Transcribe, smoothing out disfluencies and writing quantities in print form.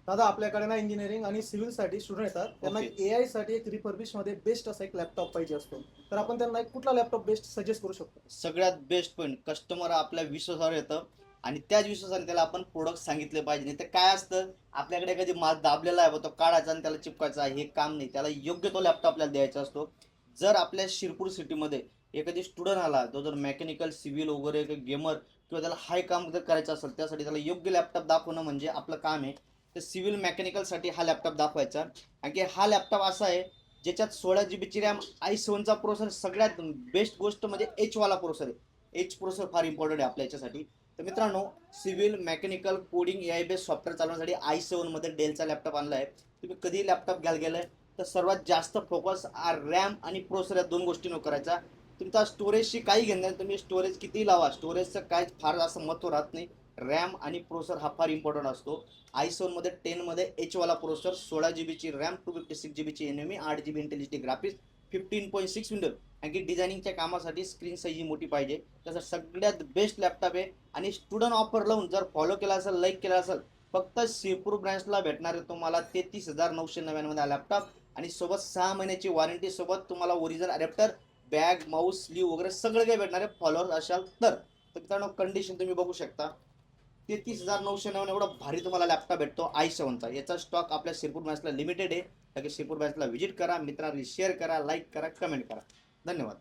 दादा आपल्याकडे ना इंजिनिअरिंग आणि सिव्हिल साठी स्टुडंट येतात, त्यांना ओके. एआय साठी एक रिफर्बिश मध्ये बेस्ट असा एक लॅपटॉप पाहिजे असतो. तर आपण त्यांना एक कुठला लॅपटॉप बेस्ट सजेस्ट करू शकतो? सगळ्यात बेस्ट पॉईंट, कस्टमर आपल्या विश्वासावर येतं आणि त्याच विश्वासाने त्याला आपण प्रोडक्ट सांगितले पाहिजे. नाही तर काय असतं, आपल्याकडे एखादी माल दाबलेला आहे, तो काढायचा आणि त्याला चिपकायचा, हे काम नाही. त्याला योग्य तो लॅपटॉप आपल्याला द्यायचा असतो. जर आपल्या शिरपूर सिटीमध्ये एखादी स्टुडंट आला, तो जर मेकॅनिकल, सिव्हिल वगैरे गेमर किंवा त्याला हाय काम जर करायचं असेल, त्यासाठी त्याला योग्य लॅपटॉप दाखवणं म्हणजे आपलं काम आहे. तर सिव्हिल मेकॅनिकलसाठी हा लॅपटॉप दाखवायचा. कारण की हा लॅपटॉप असा आहे ज्याच्यात 16 GB रॅम, i7चा प्रोसेसर, सगळ्यात बेस्ट गोष्ट म्हणजे एचवाला प्रोसेसर आहे. एच प्रोसेसर फार इम्पॉर्टंट आहे आपल्या याच्यासाठी. तर मित्रांनो, civil mechanical coding AI based software चालवण्यासाठी i7 मध्ये डेलचा लॅपटॉप आणला आहे. तुम्ही कधी लॅपटॉप घ्यायला गेलाय तर सर्वात जास्त फोकस रॅम आणि प्रोसेसर या दोन गोष्टींवर करायचा. तुमचा स्टोरेजशी काही घेणं नाही, तुम्ही स्टोरेज किती लावा, स्टोरेजचं काय फार असं महत्त्व राहत नाही. रॅम आणि प्रोसेसर हा फार इम्पॉर्टंट असतो. i7 मध्ये 10 मध्ये एचवाला processor, 16 GB RAM, 256 GB NVMe, 8 GB इंटेलिजिटी ग्राफिक्स, 15.6 विंडो. कारण की डिझायनिंगच्या कामासाठी स्क्रीन साईज मोठी पाहिजे. त्याचा सगळ्यात बेस्ट लॅपटॉप आहे. आणि स्टुडंट ऑफर लावून जर फॉलो केला असेल, लाईक केला असेल, फक्त शिरपूर ब्रँचला भेटणार आहे तुम्हाला 33,999 हा लॅपटॉप. आणि सोबत 6 महिन्याची वॉरंटी, सोबत तुम्हाला original adapter, bag, Mouse, slew वगैरे सगळं काही भेटणार आहे फॉलोअर असाल तर. मित्रांनो, कंडिशन तुम्ही बघू शकता. 33,999 एवढा भारी तुम्हाला लॅपटॉप भेटतो i7चा. याचा स्टॉक आपल्या शिरपूर ब्रँचला लिमिटेड आहे. शिरपूर ब्रँचला व्हिजिट करा, मित्रांनी शेअर करा, लाईक करा, कमेंट करा. धन्यवाद.